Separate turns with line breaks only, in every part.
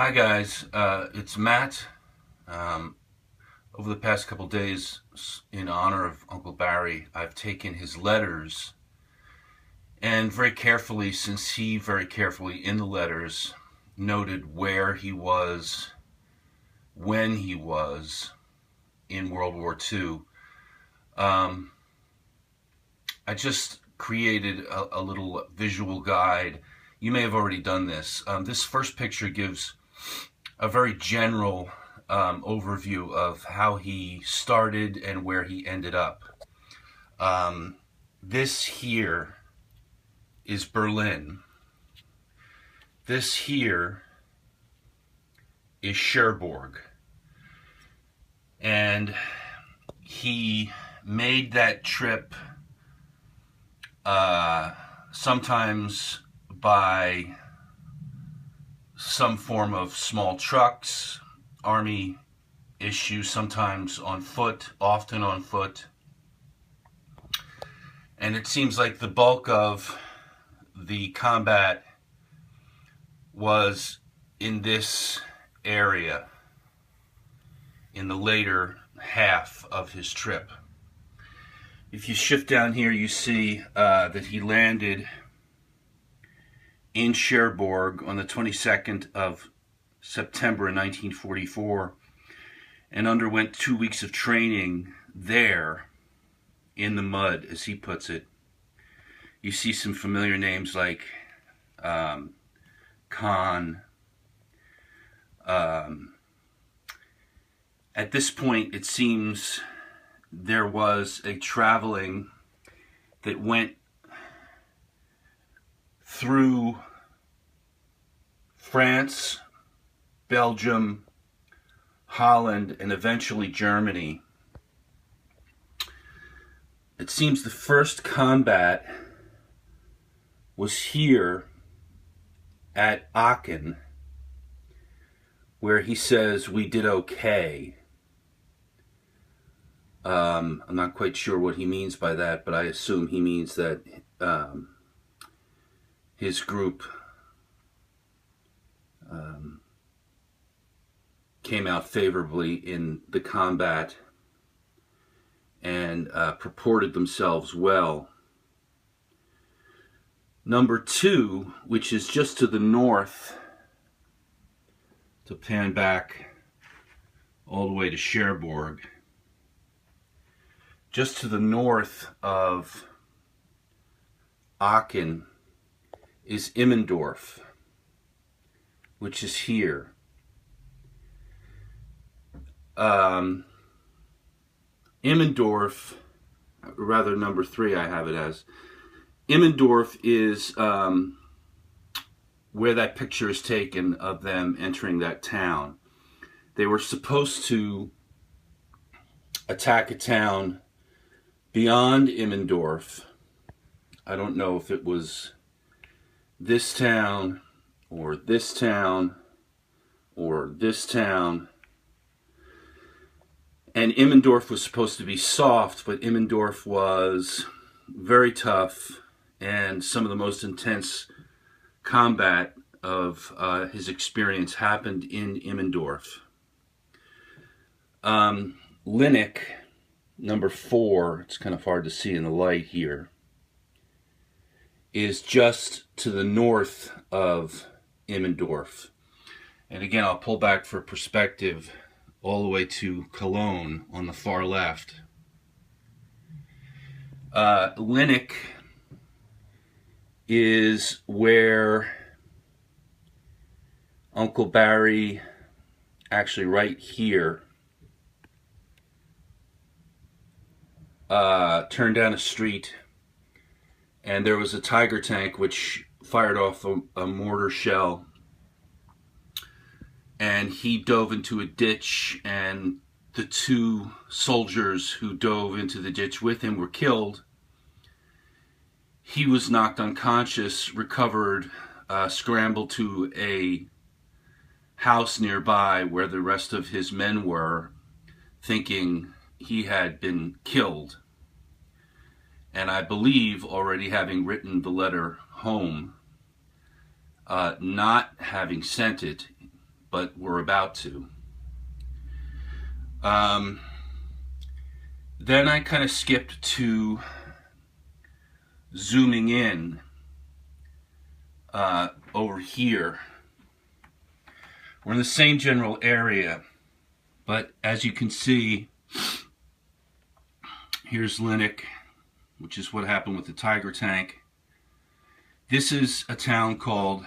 Hi guys, it's Matt. Um, over the past couple days, in honor of Uncle Barry, I've taken his letters and very carefully, since he very carefully in the letters noted where he was, when he was in World War II, um, I just created a little visual guide. You may have already done this. This first picture gives a very general overview of how he started and where he ended up. Um, this here is Berlin. This here is Cherbourg. And he made that trip sometimes by some form of small trucks, army issue, sometimes on foot, often on foot. And it seems like the bulk of the combat was in this area in the later half of his trip. If you shift down here, you see that he landed in Cherbourg on the 22nd of September in 1944 and underwent 2 weeks of training there in the mud, as he puts it. You see some familiar names like Kahn. At this point, it seems there was a traveling that went through France, Belgium, Holland, and eventually Germany. It seems the first combat was here at Aachen, where he says we did okay. I'm not quite sure what he means by that, but I assume he means that his group came out favorably in the combat and purported themselves well. Number two, which is just to the north, to pan back all the way to Cherbourg, just to the north of Aachen is Immendorf, which is here. Immendorf, rather number three I have it as, Immendorf is where that picture is taken of them entering that town. They were supposed to attack a town beyond Immendorf. I don't know if it was this town or this town or this town. And Immendorf was supposed to be soft, but Immendorf was very tough, and some of the most intense combat of his experience happened in Immendorf. Linnick, number four, it's kind of hard to see in the light here, is just to the north of Immendorf. And again, I'll pull back for perspective all the way to Cologne on the far left. Linnick is where Uncle Barry, actually right here, turned down a street, and there was a Tiger tank which fired off a mortar shell, and he dove into a ditch, and the two soldiers who dove into the ditch with him were killed. He was knocked unconscious, recovered, scrambled to a house nearby where the rest of his men were, thinking he had been killed. And I believe, already having written the letter home, not having sent it, but we're about to. Then I kind of skipped to zooming in over here. We're in the same general area, but as you can see, here's Linux, which is what happened with the Tiger tank. This is a town called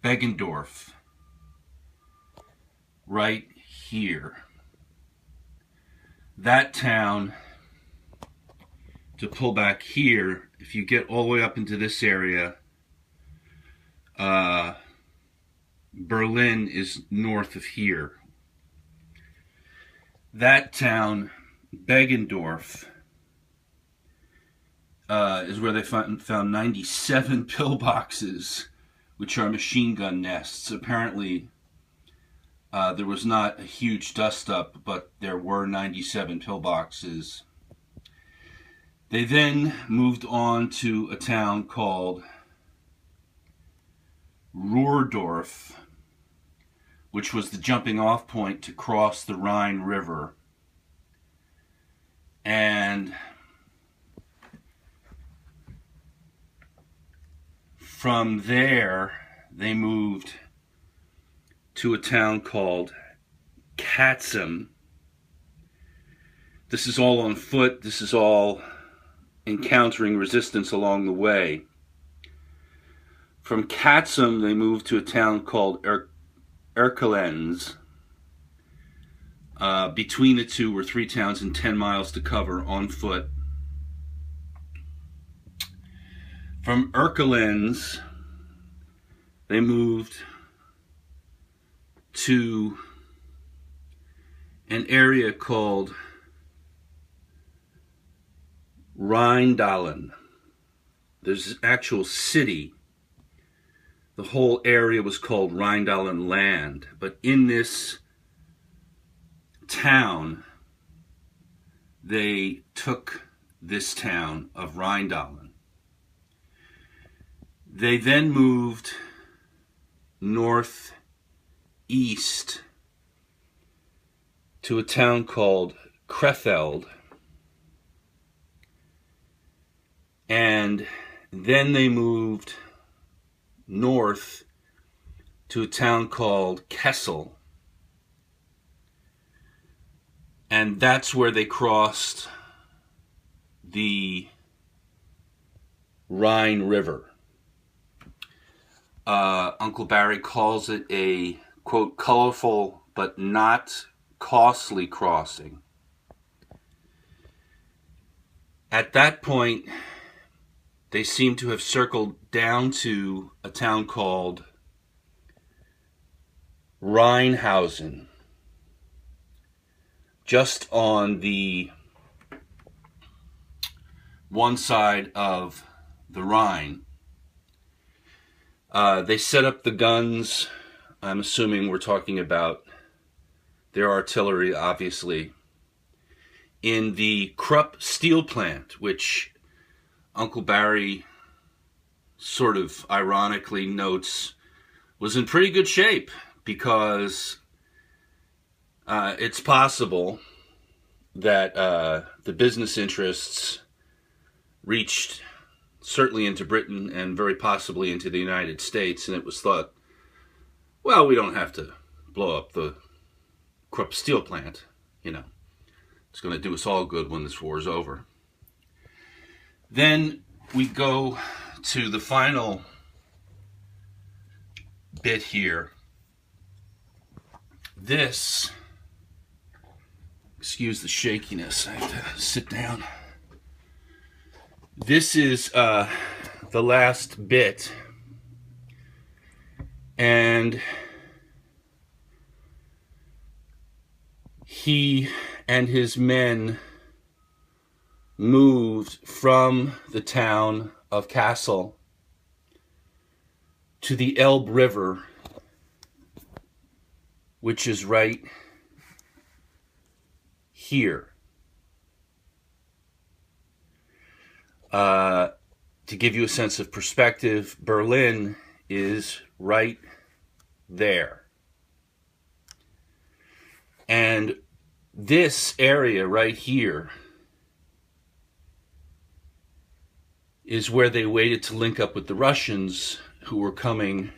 Beggendorf, right here. That town, to pull back here, if you get all the way up into this area, Berlin is north of here. That town, Beggendorf, is where they found 97 pillboxes, which are machine gun nests. Apparently, there was not a huge dust-up, but there were 97 pillboxes. They then moved on to a town called Ruhrdorf, which was the jumping off point to cross the Rhine River. And from there, they moved to a town called Katzum. This is all on foot. This is all encountering resistance along the way. From Katzum, they moved to a town called Erkelenz. Between the two were 3 towns and 10 miles to cover on foot. From Erkelenz, they moved to an area called Rheindalen. There's an actual city. The whole area was called Rheindalen Land. But in this town, they took this town of Rheindalen. They then moved northeast to a town called Krefeld. And then they moved north to a town called Kessel. And that's where they crossed the Rhine River. Uncle Barry calls it a, quote, colorful but not costly crossing. At that point, they seem to have circled down to a town called Rheinhausen, just on the one side of the Rhine. They set up the guns. I'm assuming we're talking about their artillery, obviously, in the Krupp steel plant, which Uncle Barry sort of ironically notes was in pretty good shape, because it's possible that the business interests reached certainly into Britain and very possibly into the United States, and it was thought, well, we don't have to blow up the Krupp steel plant, you know. It's going to do us all good when this war is over. Then we go to the final bit here. This, excuse the shakiness, I have to sit down. This is the last bit, and he and his men moved from the town of Kassel to the Elbe River, which is right here. To give you a sense of perspective, Berlin is right there. And this area right here is where they waited to link up with the Russians, who were coming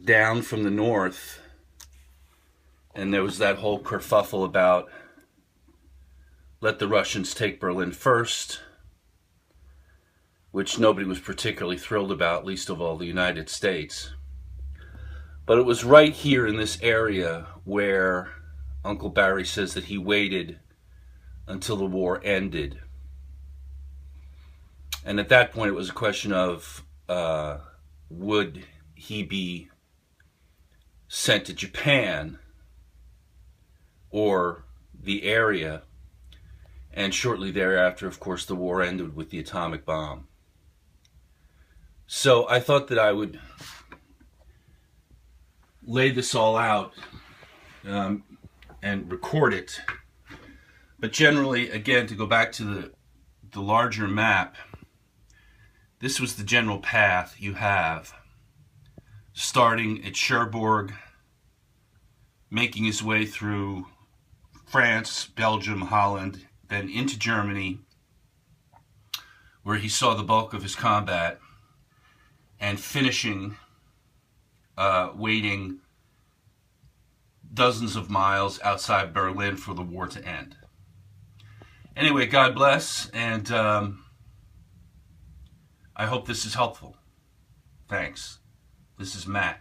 down from the north. And there was that whole kerfuffle about let the Russians take Berlin first, which nobody was particularly thrilled about, least of all the United States. But it was right here in this area where Uncle Barry says that he waited until the war ended. And at that point, it was a question of would he be sent to Japan or the area? And shortly thereafter, of course, the war ended with the atomic bomb. So I thought that I would lay this all out and record it. But generally, again, to go back to the larger map, this was the general path you have, starting at Cherbourg, making his way through France, Belgium, Holland, then into Germany, where he saw the bulk of his combat, and finishing, waiting dozens of miles outside Berlin for the war to end. Anyway, God bless, and I hope this is helpful. Thanks. This is Matt.